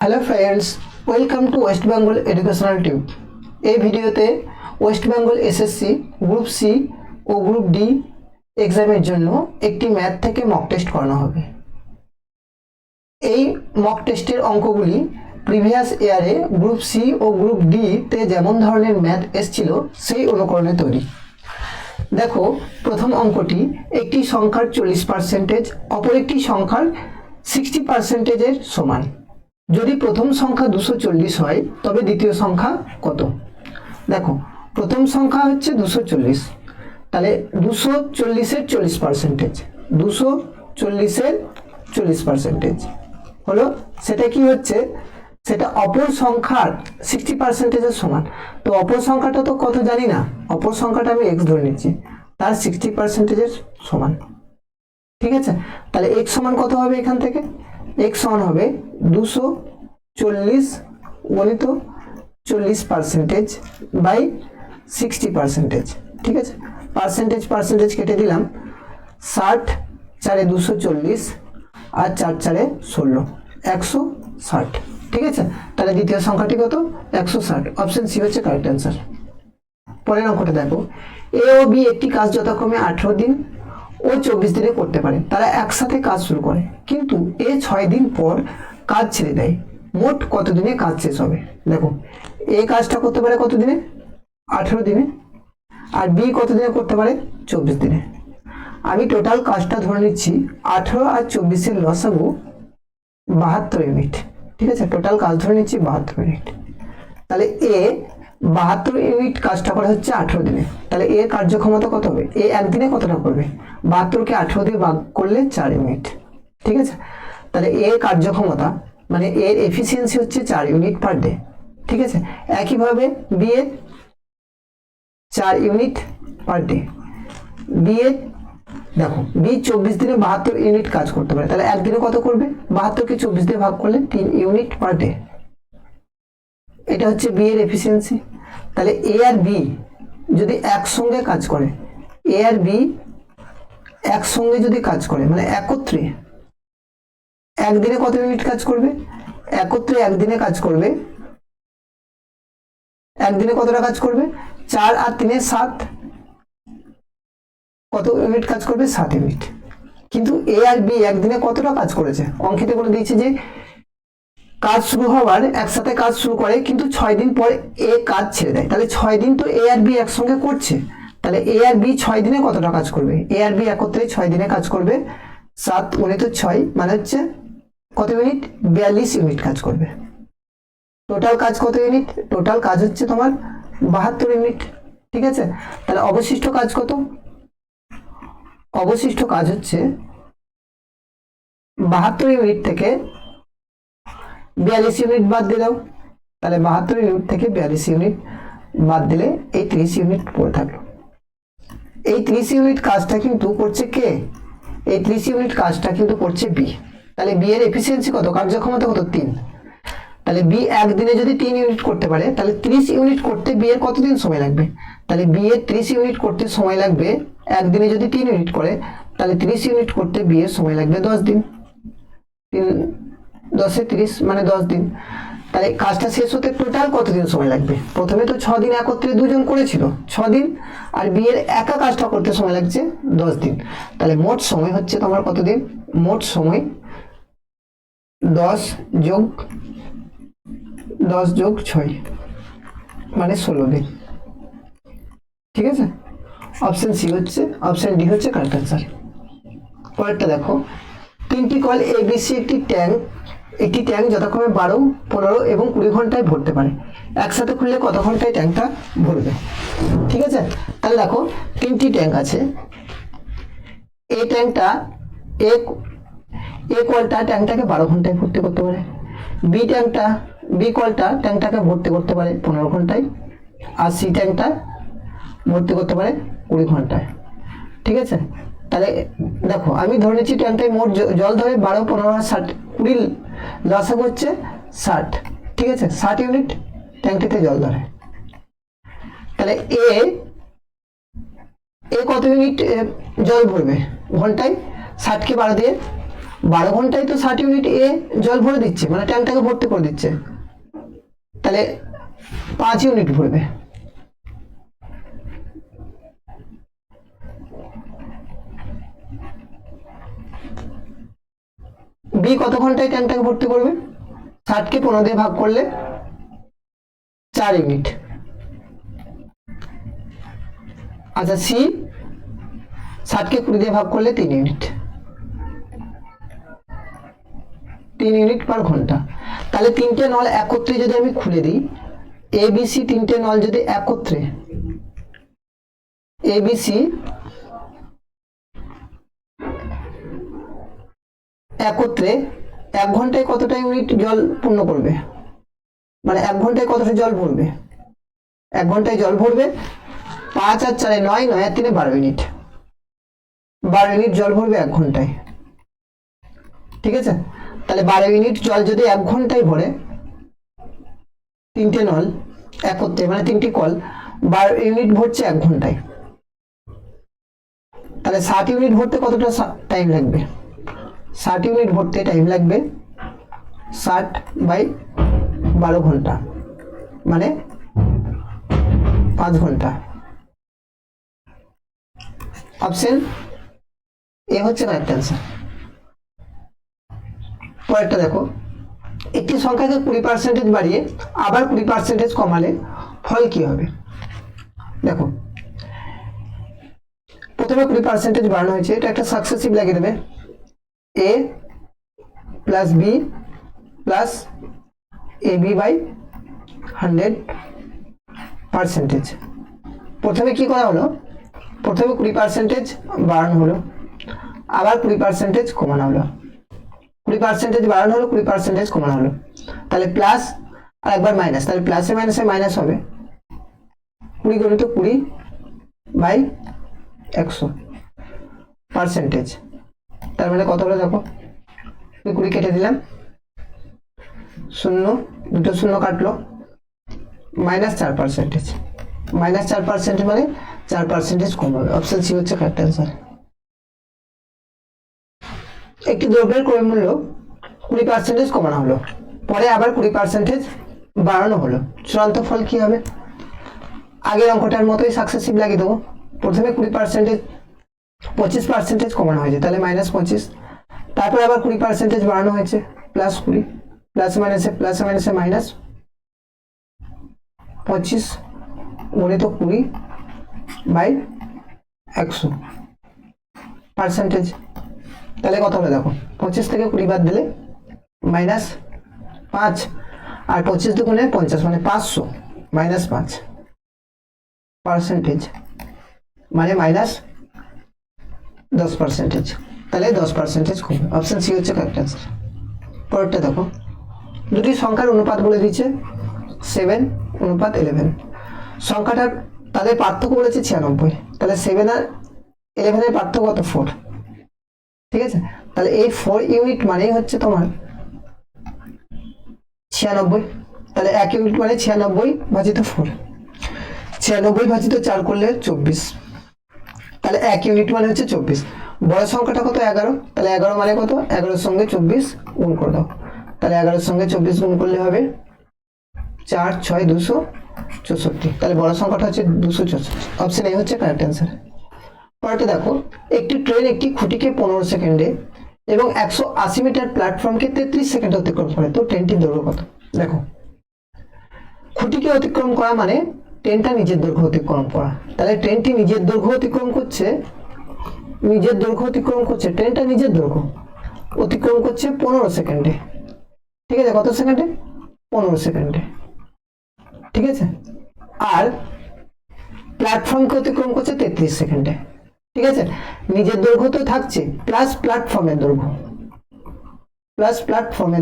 Hello friends, welcome to West Bengal educational tube. এই ভিডিওতে West Bengal SSC group C ও গ্রুপ ডি এক্সামের জন্য একটি ম্যাথ থেকে মক টেস্ট করানো হবে। এই মক টেস্টের অঙ্কগুলি প্রিভিয়াস ইয়ারে গ্রুপ সি ও গ্রুপ ডিতে যেমন ধরনের ম্যাথ এসেছিল সেই অনুকরণে তৈরি। দেখো, প্রথম অঙ্কটি একটি সংখ্যার 40%, অপর একটি সংখ্যার 60%-এর সমান। যদি প্রথম সংখ্যা 240 হয় তবে দ্বিতীয় সংখ্যা কত? দেখো, প্রথম সংখ্যা হচ্ছে 240, তাহলে 240-এর 40%, 240-এর 40% হলো, সেটা কি হচ্ছে? সেটা অপর সংখ্যার 60%-এর সমান। তো অপর সংখ্যাটা তো কত জানি না, অপর সংখ্যাটা আমি x ধরে নিচ্ছি, তার 60%-এর সমান। ঠিক আছে, তাহলে x সমান কত হবে? এখান থেকে x সমান হবে 240 গণিত 40% বাই 60%। ঠিক আছে, পার্সেন্টেজ কেটে দিলাম। 60 4 240 আর 4 4 16, 160। ঠিক আছে, তাহলে দ্বিতীয় সংখ্যাটি কত? 160। অপশন সি হচ্ছে কারেক্ট অ্যান্সার। পরের অঙ্কটা দেখো, এ ও বি একটি কাজ যথাক্রমে 18 দিন ও 24 দিনে করতে পারে। তারা একসাথে কাজ শুরু করে, কিন্তু এ 6 দিন পর কাজ ছেড়ে দেয়। মোট কত দিনে কাজ শেষ হবে? দেখো, এ কাজটা করতে পারে কত দিনে? 18 দিনে। আর বি কত দিনে করতে পারে? 24 দিনে। আমি টোটাল কাজটা ধরে নিচ্ছি 18 আর 24-এর লসাগু 72 ইউনিট। ঠিক আছে, টোটাল কাজ ধরে নিচ্ছি 72 ইউনিট। তাহলে এ 72 ইউনিট কাজটা করে হচ্ছে 18 দিনে। তাহলে এর কার্যক্ষমতা কত হবে? এ একদিনে কতটা করবে? 72কে 18 দিয়ে ভাগ করলে 4 ইউনিট। ঠিক আছে, তাহলে এর কার্যক্ষমতা মানে এর এফিসিয়েন্সি হচ্ছে 4 ইউনিট পার ডে। ঠিক আছে, একইভাবে বি এর 4 ইউনিট পার ডে। বি এর দেখো, বি 24 দিনে 72 ইউনিট কাজ করতে পারে, তাহলে একদিনে কত করবে? 72কে 24 দিয়ে ভাগ করলে 3 ইউনিট পার ডে। এটা হচ্ছে বি এর এফিসিয়েন্সি। তাহলে এ আর বি যদি একসঙ্গে কাজ করে, এ আর বি একসঙ্গে যদি কাজ করে মানে একত্রে, একদিনে কত ইউনিট কাজ করবে? একত্রে একদিনে কাজ করবে, একদিনে কতটা কাজ করবে? 4 আর 3 7, কত ইউনিট কাজ করবে? 7 ইউনিট। কিন্তু এ আর বি একদিনে কতটা কাজ করেছে? অঙ্কিত করে দিয়েছে যে কাজ শুরু হওয়ার একসাথে কাজ শুরু করে, কিন্তু 6 দিন পর এ কাজ ছেড়ে দেয়। তাহলে 6 দিন তো এ আর বি একসঙ্গে করছে, তাহলে এ আর বি 6 দিনে কতটা কাজ করবে? এ আর বি একত্রে 6 দিনে কাজ করবে। 7 গুণিত 6 মানে হচ্ছে কত ইউনিট? 42 ইউনিট কাজ করবে। টোটাল কাজ কত ইউনিট? টোটাল কাজ হচ্ছে তোমার 72 ইউনিট। ঠিক আছে, তাহলে অবশিষ্ট কাজ কত? অবশিষ্ট কাজ হচ্ছে 72 ইউনিট থেকে 42 ইউনিট বাদ দিয়ে দাও। তাহলে 72 ইউনিট থেকে 42 ইউনিট বাদ দিলে এই 30 ইউনিট পড়ে থাকলো। এই 30 ইউনিট কাজটা কিন্তু করছে কে? এই 30 ইউনিট কাজটা কিন্তু করছে বি। তাহলে বি এর এফিসিয়েন্সি কত? কার্যক্ষমতা কত? 3। তাহলে বি একদিনে যদি 3 ইউনিট করতে পারে, তাহলে 30 ইউনিট করতে বি এর কতদিন সময় লাগবে? তাহলে বি এর 30 ইউনিট করতে সময় লাগবে, একদিনে যদি 3 ইউনিট করে, তাহলে 30 ইউনিট করতে বি এর সময় লাগবে 10 দিন। 10 এ 30 মানে 10 দিন। তাহলে কাজটা শেষ হতে টোটাল কতদিন সময় লাগবে? প্রথমে তো 6 দিন একত্রে দুজন করেছিল, 6 দিন, আর বি এর একা কাজটা করতে সময় লাগছে 10 দিন। তাহলে মোট সময় হচ্ছে তোমার কতদিন? মোট সময় 10 যোগ 6 মানে 16 দিন। ঠিক আছে, অপশন সি হচ্ছে, অপশন ডি হচ্ছে কারেক্ট অ্যান্সার। পরেরটা দেখো, 3টি কয়েল এবিসি একটি ট্যাঙ্ক যথাক্রমে 12, 15 এবং 20 ঘন্টায় ভরতে পারে। একসাথে খুললে কত ঘন্টায় ট্যাঙ্কটা ভরবে? ঠিক আছে, তাহলে দেখো 3টি ট্যাঙ্ক আছে। এই ট্যাঙ্কটা এ কলটা ট্যাঙ্কটাকে 12 ঘন্টায় ভর্তি করতে পারে। বি কলটা ট্যাঙ্কটাকে ভর্তি করতে পারে 15 ঘন্টায়, আর সি ট্যাঙ্কটা ভর্তি করতে পারে 20 ঘন্টায়। ঠিক আছে, তাহলে দেখো আমি ধরে নিচ্ছি ট্যাঙ্কটায় মোট জল ধরে 12, 15 আর 60, 20 লসাগু হচ্ছে 60। ঠিক আছে, 60 ইউনিট ট্যাঙ্কটিতে জল ধরে। তাহলে এ কত ইউনিট জল ভরবে ঘন্টায়? 60কে 12 দিয়ে 12 ঘন্টায় তো 60 ইউনিট এ জল ভরে দিচ্ছে, মানে ট্যাঙ্কটাকে ভর্তি করে দিচ্ছে, তাহলে 5 ইউনিট ভরবে। বি কত ঘন্টায় ট্যাঙ্কটাকে ভর্তি করবে? 60 কে 15 দিয়ে ভাগ করলে 4 ইউনিট। আচ্ছা সি 60 কে 20 দিয়ে ভাগ করলে 3 ইউনিট, 3 ইউনিট পার ঘন্টা। তাহলে তিনটে নল একত্রে যদি আমি খুলে দিই, এবিসি তিনটে নল যদি একত্রে এবিসি একত্রে 1 ঘন্টায় কতটা ইউনিট জল পূর্ণ করবে, মানে 1 ঘন্টায় কতটা জল ভরবে? 1 ঘন্টায় জল ভরবে 5 আর 4 9, 9 আর 3 12 ইউনিট, 12 ইউনিট জল ভরবে 1 ঘন্টায়। ঠিক আছে, তাহলে 12 ইউনিট জল যদি 1 ঘন্টায় ভরে, তিনটে নল একত্রে মানে তিনটি কল 12 ইউনিট ভরছে 1 ঘন্টায়, তাহলে 60 ইউনিট ভরতে কতটা টাইম লাগবে? 60 ইউনিট ভরতে টাইম লাগবে 60/12 ঘন্টা, মানে 5 ঘন্টা। অপশন এ হচ্ছে কারেক্ট অ্যান্সার। পরেরটা দেখো, একটি সংখ্যাকে 20% বাড়িয়ে আবার 20% কমালে ফল কি হবে? দেখো প্রথমে 20% বাড়ানো হয়েছে, এটা একটা সাকসেসিভ লাগিয়ে দেবে, a plus B plus ab/100%। প্রথমে কি করা হলো? প্রথমে 20% বাড়ানো হলো, আবার 20% কমানো হলো, 20% বাড়ানো হলো, 20% কমানো হলো, তাহলে প্লাস আর একবার মাইনাস, তাহলে প্লাসে মাইনাসে মাইনাস হবে, 20 গুণিত 20/100%। তার মানে কত হলো দেখো, 20 কেটে দিলাম, 0 দুটো 0 কাটলো, -4%, -4% মানে 4% কম হবে। অপশন সি হচ্ছে কারেক্ট অ্যান্সার। একটি দ্রব্যের ক্রয় মূল্য 20% কমানো হলো, পরে আবার 20% বাড়ানো হলো, চূড়ান্ত ফল কি হবে? আগের অঙ্কটার মতোই সাকসেসিভ লাগিয়ে দেবো, প্রথমে 20% 25% কমানো হয়েছে, তাহলে -25, তারপর আবার 20% বাড়ানো হয়েছে, +20, প্লাসে মাইনাসে -25 গুণিত 20/100%। তাহলে কত হবে দেখো, 25 থেকে 20 বাদ দিলে -5, আর 25 দুগুণে 50 মানে 500, -5% মানে -10%, তাহলে 10% কমবে। অপশন সি হচ্ছে কারেক্ট অ্যান্সার। পরেরটা দেখো, দুটি সংখ্যার অনুপাত বলে দিচ্ছে 7:11, সংখ্যাটার তাদের পার্থক্য বলেছে 96, তাহলে 7 আর 11 এর পার্থক্য কত? 4। ঠিক আছে, তাহলে এই 4 ইউনিট মানেই হচ্ছে তোমার 96, তাহলে 1 ইউনিট মানে 96/4, 96/4 করলে 24, তাহলে 1 ইউনিট মানে হচ্ছে 24। বড় সংখ্যাটা কত? 11, তাহলে 11 মানে কত? 11 এর সঙ্গে 24 গুণ করে দাও, তাহলে 11 এর সঙ্গে 24 গুণ করলে হবে 4 6 264, তাহলে বড় সংখ্যাটা হচ্ছে 264। অপশন এ হচ্ছে কারেক্ট অ্যান্সার। পরেরটা দেখো, একটি ট্রেন একটি খুঁটিকে 15 সেকেন্ডে এবং 180 মিটার প্ল্যাটফর্মকে 33 সেকেন্ডে অতিক্রম করে, তো ট্রেনটির দৈর্ঘ্য কত? দেখো খুঁটিকে অতিক্রম করা মানে ট্রেনটা নিজের দৈর্ঘ্য অতিক্রম করা, তাহলে ট্রেনটি নিজের দৈর্ঘ্য অতিক্রম করছে, ট্রেনটা নিজের দৈর্ঘ্য অতিক্রম করছে 15 সেকেন্ডে। ঠিক আছে, কত সেকেন্ডে? 15 সেকেন্ডে। ঠিক আছে, আর প্ল্যাটফর্মকে অতিক্রম করছে 33 সেকেন্ডে। ঠিক আছে, নিজের দৈর্ঘ্য তো থাকছে, প্লাস প্ল্যাটফর্মের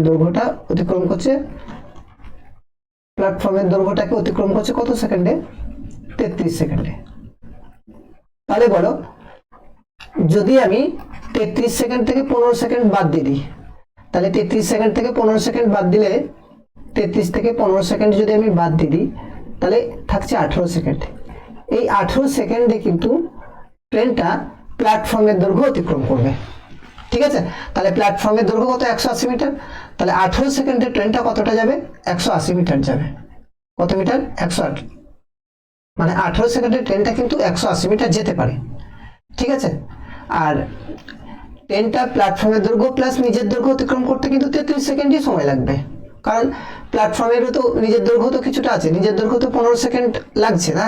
দৈর্ঘ্যটা অতিক্রম করছে, প্ল্যাটফর্মের দৈর্ঘ্যটাকে অতিক্রম করছে কত সেকেন্ডে? 33 সেকেন্ডে। তাহলে বলো, যদি আমি 33 সেকেন্ড থেকে 15 সেকেন্ড বাদ দিয়ে দিই, তাহলে 33 সেকেন্ড থেকে 15 সেকেন্ড বাদ দিলে, 33 থেকে 15 সেকেন্ড যদি আমি বাদ দিয়ে দিই, তাহলে থাকছে 18 সেকেন্ড। এই 18 সেকেন্ডে কিন্তু ট্রেনটা প্ল্যাটফর্মের দৈর্ঘ্য অতিক্রম করবে। ঠিক আছে, তাহলে প্ল্যাটফর্মের দৈর্ঘ্য কত 180 মিটার, তাহলে 18 সেকেন্ডে ট্রেনটা কতটা যাবে 180 মিটার যাবে। কত মিটার 180, মানে 18 সেকেন্ডে ট্রেনটা কিন্তু 180 মিটার যেতে পারে। ঠিক আছে, আর ট্রেনটা প্ল্যাটফর্মের দৈর্ঘ্য প্লাস নিজের দৈর্ঘ্য অতিক্রম করতে কিন্তু 33 সেকেন্ডই সময় লাগবে, কারণ প্ল্যাটফর্মেরও তো নিজের দৈর্ঘ্য তো কিছুটা আছে, নিজের দৈর্ঘ্য তো 15 সেকেন্ড লাগছে না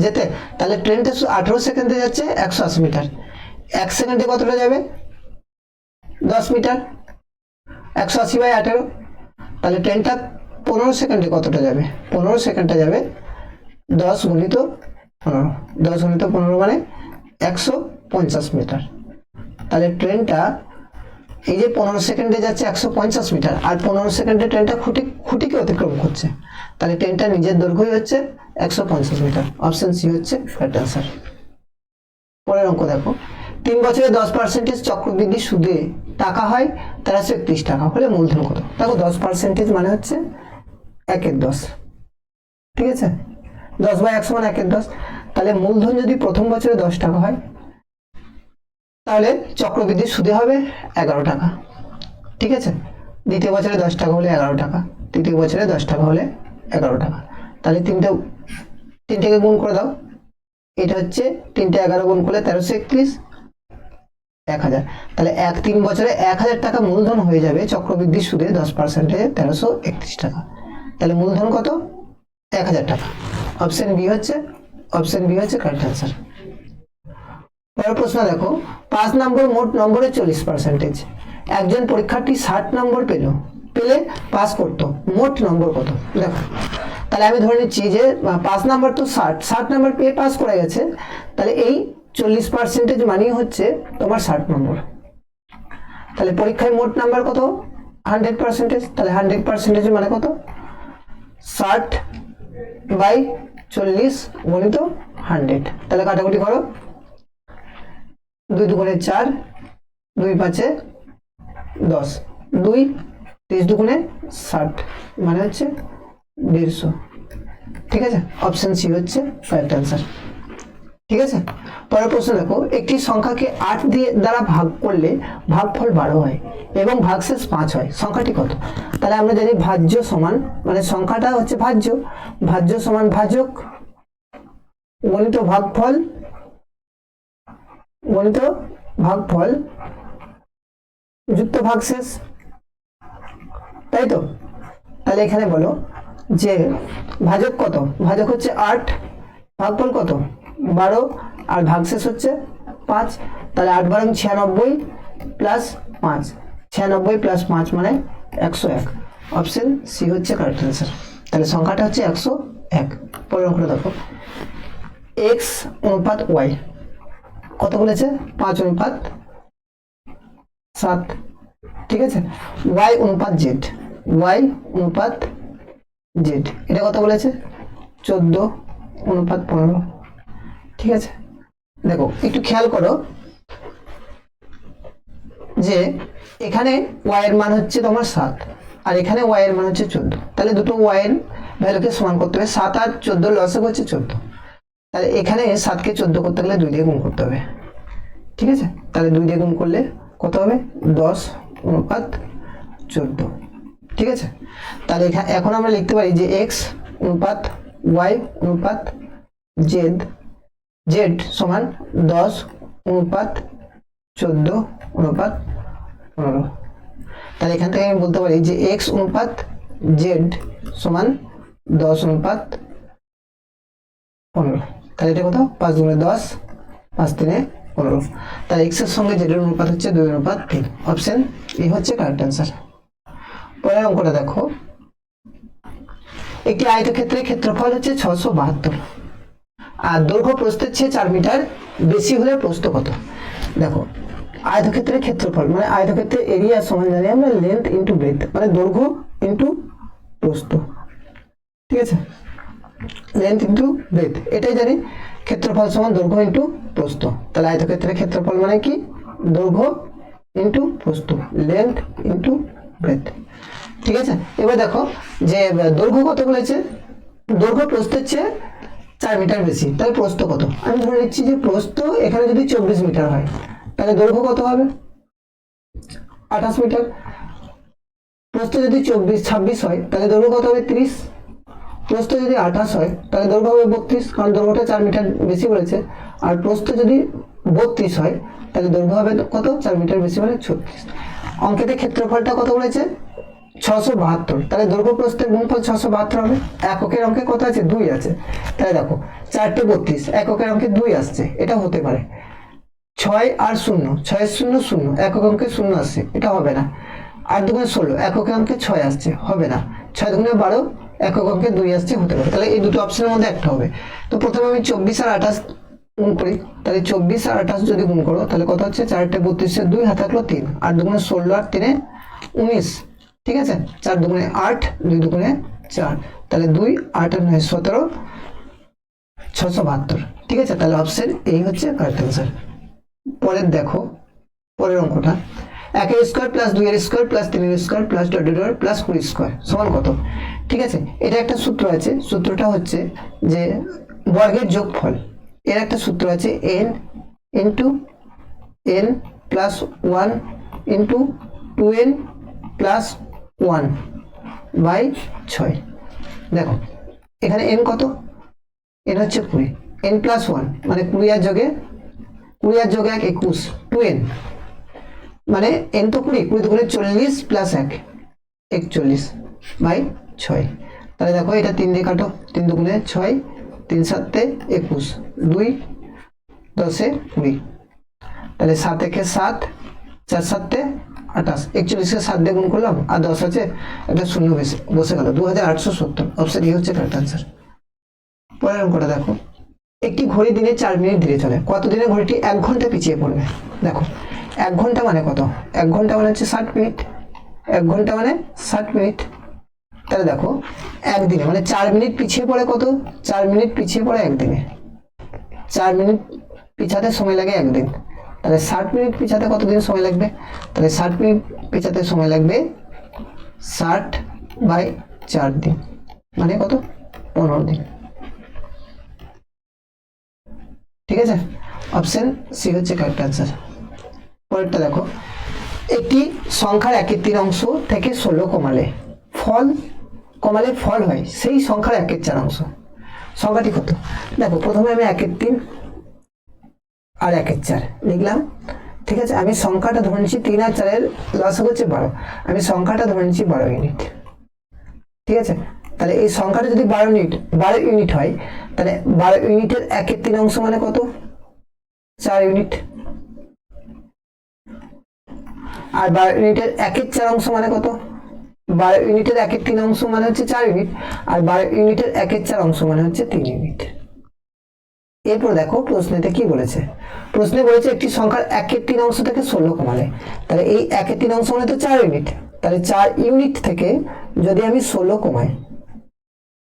যেতে, তাহলে ট্রেনটা 18 সেকেন্ডে যাচ্ছে 180 মিটার, 1 সেকেন্ডে কতটা যাবে 10 মিটার, 180/18, তাহলে ট্রেনটা 15 সেকেন্ডে কতটা যাবে, 15 সেকেন্ডে যাবে 10 গুণিত 15, 10 গুণিত 15 মানে 150 মিটার। তাহলে ট্রেনটা এই যে 15 সেকেন্ডে যাচ্ছে 150 মিটার, আর 15 সেকেন্ডে ট্রেনটা খুঁটিকে অতিক্রম করছে, তাহলে ট্রেনটা নিজের দৈর্ঘ্যই হচ্ছে 150 মিটার। অপশন সি হচ্ছে কারেক্ট অ্যান্সার। পরের অঙ্ক দেখো, 3 বছরে 10% চক্রবৃদ্ধি সুদে টাকা হয় 1331 টাকা হলে মূলধন কত? দেখো 10% মানে হচ্ছে 1/10, ঠিক আছে, 10/100 মানে 1/10, তাহলে মূলধন যদি প্রথম বছরে 10 টাকা হয় তাহলে চক্রবৃদ্ধি সুদে হবে 11 টাকা। ঠিক আছে, দ্বিতীয় বছরে 10 টাকা হলে 11 টাকা, তৃতীয় বছরে 10 টাকা হলে 11 টাকা, তাহলে তিনটাকে গুণ করে দাও, এটা হচ্ছে 3টে 11 গুণ করলে 1331, 1000, তাহলে 3 বছরে 1000 টাকা মূলধন হয়ে যাবে চক্রবৃদ্ধি সুদে 10%-এ 1331 টাকা, তাহলে মূলধন কত 1000 টাকা। অপশন বি হচ্ছে কারেক্ট অ্যান্সার। পরের প্রশ্ন দেখো, 5 নম্বর মোট নম্বরের 40%, একজন পরীক্ষার্থী 60 নম্বর পেলে পাস করতো, মোট নম্বর কত? দেখো তাহলে আমি ধরে নিচ্ছি যে 5 নম্বর তো 60 নম্বর পেয়ে পাস করে গেছে, তাহলে এই 40% মানেই হচ্ছে তোমার 60 নম্বর, তাহলে পরীক্ষায় মোট নাম্বার কত 100%, তাহলে 100% মানে কত 60/40 গুণিত 100, তাহলে কাটাকুটি করো, 2 দুগুণে 4, 2 5-এ 10, 2 30 দুগুণে 60 মানে হচ্ছে 150। ঠিক আছে, অপশন সি হচ্ছে কারেক্ট অ্যান্সার। ঠিক আছে, পরের প্রশ্ন দেখো, একটি সংখ্যাকে 8 দ্বারা ভাগ করলে ভাগফল 12 হয় এবং ভাগশেষ 5 হয়, সংখ্যাটি কত? তাহলে আমরা জানি ভাজ্য সমান, মানে সংখ্যাটা হচ্ছে ভাজ্য সমান ভাজক গণিত ভাগফল যুক্ত ভাগশেষ, তাই তো? তাহলে এখানে বলো যে ভাজক কত, ভাজক হচ্ছে 8, ভাগফল কত 12, আর ভাগশেষ হচ্ছে 5, তাহলে 8 12 96 প্লাস 5, 96 প্লাস 5 মানে 101, অপশন সি হচ্ছে কারেক্ট অ্যান্সার। তাহলে সংখ্যাটা হচ্ছে 101। পরের অঙ্কটা দেখো, এক্স অনুপাত ওয়াই কত বলেছে 5:7, ঠিক আছে, ওয়াই অনুপাত জেড এটা কত বলেছে 14:15, ঠিক আছে। দেখো একটু খেয়াল করো যে এখানে ওয়াই এর মান হচ্ছে তোমার 7 আর এখানে ওয়াই এর মান হচ্ছে 14, তাহলে দুটো ওয়াই এর ভ্যালুকে সমান করতে হবে, 7 আর 14 লসাগু হচ্ছে 14, তাহলে এখানে 7কে 14 করতে গেলে 2 দিয়ে গুণ করতে হবে, ঠিক আছে, তাহলে 2 দিয়ে গুণ করলে কত হবে 10:14, ঠিক আছে। তাহলে এখন আমরা লিখতে পারি যে এক্স অনুপাত ওয়াই অনুপাত জেড সমান 10:14:15, তাহলে এখান থেকে আমি বলতে পারি যে এক্স অনুপাত জেড সমান 10:15, তাহলে এটা কত 5 × 10 5 × 3 = 15, তাহলে এক্স এর সঙ্গে জেড এর অনুপাত হচ্ছে 2:3, অপশন এ হচ্ছে কারেক্ট অ্যান্সার। পরের অঙ্কটা দেখো, একটি আয়তক্ষেত্রের ক্ষেত্রফল হচ্ছে 672 আর দৈর্ঘ্য প্রস্থের চেয়ে 4 মিটার বেশি হলে প্রস্থ কত? দেখো আয়তক্ষেত্রের ক্ষেত্রফল মানে আয়তক্ষেত্রের এরিয়া সমান জানি আমরা লেন্থ ইনটু ব্রেথ, মানে দৈর্ঘ্য ইনটু প্রস্থ, ঠিক আছে, লেন্থ ইনটু ব্রেথ এটাই জানি, ক্ষেত্রফল সমান দৈর্ঘ্য ইনটু প্রস্থ, তাহলে আয়তক্ষেত্রের ক্ষেত্রফল মানে কি দৈর্ঘ্য ইনটু প্রস্থ, লেন্থ ইনটু ব্রেথ, ঠিক আছে। এবার দেখো যে দৈর্ঘ্য কত বলেছে, দৈর্ঘ্য প্রস্থের চেয়ে 4 মিটার বেশি, তাহলে প্রস্থ কত? আমি ধরে নিচ্ছি যে প্রস্থ এখানে যদি 24 মিটার হয় তাহলে দৈর্ঘ্য কত হবে 28 মিটার। প্রস্থ যদি 26 হয় তাহলে দৈর্ঘ্য কত হবে 30। প্রস্থ যদি 28 হয় তাহলে দৈর্ঘ্য হবে 32, কারণ দৈর্ঘ্যটা 4 মিটার বেশি বলেছে। আর প্রস্থ যদি 32 হয় তাহলে দৈর্ঘ্য হবে কত, 4 মিটার বেশি মানে 36। অঙ্কেতে ক্ষেত্রফলটা কত বলেছে, 672। তাহলে দৈর্ঘ্য প্রস্থের গুণফল 672 হবে। এককের অঙ্কে কত আছে, 2 আছে। তাহলে দেখো 4টে 32, এককের অঙ্কে 2 আসছে, এটা হতে পারে। 6 আর 0, 6 0 0, একক অঙ্কে 0 আসছে, এটা হবে না। 8 দুগুণে 16, একক অঙ্কে 6 আসছে, হবে না। 6 দুগুণে 12, একক অঙ্কে 2 আসছে, হতে পারে। তাহলে এই দুটো অপশনের মধ্যে একটা হবে। তো প্রথমে আমি 24 আর 28 গুণ করি। তাহলে 24 আর 28 যদি গুণ করো তাহলে কত হচ্ছে, 4টে 32 2 হাতে থাকলো 3, 8 দুগুণে 16 আর 3 19, ঠিক আছে। 4 দুগুণে 8, 2 দুগুণে 4, তাহলে 2 8 আর 9 17, 672, ঠিক আছে। তাহলে অপশন এই হচ্ছে কারেক্ট অ্যান্সার। পরের দেখো, পরের অঙ্কটা, 1 এর স্কয়ার প্লাস 2 এর স্কয়ার প্লাস 3 এর square plus dot dot dot plus 20 square সমান কত। ঠিক আছে, এটা একটা সূত্র আছে। সূত্রটা হচ্ছে যে বর্গের যোগফল, এর একটা সূত্র আছে n into n plus 1 into 2n plus 1 by 6। দেখো এখানে n কত, n হচ্ছে 20, n প্লাস 1 মানে 20 আর যোগে 1 21, 2n মানে n তো 20, 20 দুগুণে 40 প্লাস 1 41 বাই 6। তাহলে দেখো এটা 3 দিয়ে কাটো, 3 দুগুণে 6, 3 7 21, 2 10 20, তাহলে 7 একে 7, 4 7 28, 41 কে 7 দিয়ে গুণ করলাম আর 10 আছে, একটা শূন্য বসে গেল, 2870। অপশন এ হচ্ছে কারেক্ট অ্যান্সার। পরের অঙ্কটা দেখো, একটি ঘড়ি দিনে 4 মিনিট ধীরে চলে, কত দিনে ঘড়িটি 1 ঘন্টা পিছিয়ে পড়বে। দেখো 1 ঘন্টা মানে কত, 1 ঘন্টা মানে হচ্ছে 60 মিনিট, 1 ঘন্টা মানে 60 মিনিট। তাহলে দেখো একদিনে মানে 4 মিনিট পিছিয়ে পড়ে কত, 4 মিনিট পিছিয়ে পড়ে একদিনে, 4 মিনিট পিছাতে সময় লাগে একদিন। তাহলে 60 মিনিট পিছাতে কত দিন সময় লাগবে, তাহলে 60 মিনিট পিছাতে সময় লাগবে 60 বাই 4 দিন, মানে কত, 15 দিন। ঠিক আছে, অপশন সি হচ্ছে কারেক্ট অ্যান্সার। পরেরটা দেখো, একটি সংখ্যার 1/3 অংশ থেকে 16 কমালে ফল হয় সেই সংখ্যার 1/4 অংশ। সংখ্যাটি কত। দেখো প্রথমে আমি 1/3 আর 1/4 লিখলাম, ঠিক আছে। আমি সংখ্যাটা ধরে নিচ্ছি 3 আর 4 এর লসাগু হচ্ছে 12, আমি সংখ্যাটা ধরে নিচ্ছি 12 ইউনিট, ঠিক আছে। তাহলে এই সংখ্যাটা যদি 12 ইউনিট হয়, তাহলে 12 ইউনিটের 1/3 অংশ মানে কত, 4 ইউনিট। আর 12 ইউনিটের 1/4 অংশ মানে কত, 12 ইউনিটের 1/3 অংশ মানে হচ্ছে 4 ইউনিট, আর 12 ইউনিটের 1/4 অংশ মানে হচ্ছে 3 ইউনিট। এরপর দেখো প্রশ্নেতে কি বলেছে, প্রশ্নে বলেছে একটি সংখ্যার 1/3 অংশ থেকে 16 কমালে, তাহলে এই 1/3 অংশ মানে তো 4 ইউনিট, তাহলে 4 ইউনিট থেকে যদি আমি 16 কমাই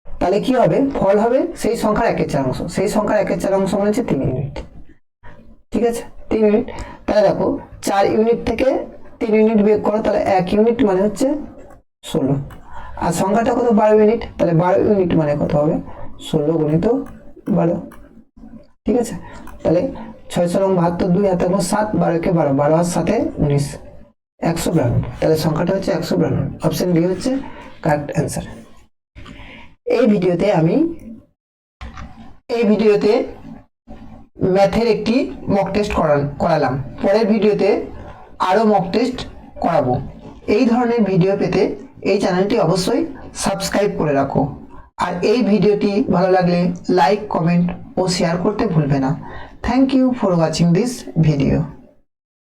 তাহলে কি হবে, ফল হবে সেই সংখ্যার 1/4 অংশ, সেই সংখ্যার 1/4 অংশ মানে হচ্ছে 3 ইউনিট, ঠিক আছে, 3 ইউনিট। তাহলে দেখো 4 ইউনিট থেকে 3 ইউনিট বিয়োগ করো, তাহলে 1 ইউনিট মানে হচ্ছে 16, আর সংখ্যাটা কত, 12 ইউনিট, তাহলে 12 ইউনিট মানে কত হবে, 16 গুণিত 12, ঠিক আছে। তাহলে 6 72, 2 হাতে 7, 12 কে 12, 12 আর 7 19, 192। তাহলে সংখ্যাটা হচ্ছে 192। অপশন বি হচ্ছে কারেক্ট অ্যান্সার। এই ভিডিওতে ম্যাথের একটি মক টেস্ট করালাম, পরের ভিডিওতে আরো মক টেস্ট করাবো। এই ধরনের ভিডিও পেতে এই চ্যানেলটি অবশ্যই সাবস্ক্রাইব করে রাখো, আর এই ভিডিওটি ভালো লাগলে লাইক, কমেন্ট ও শেয়ার করতে ভুলবে না। Thank you for watching this video.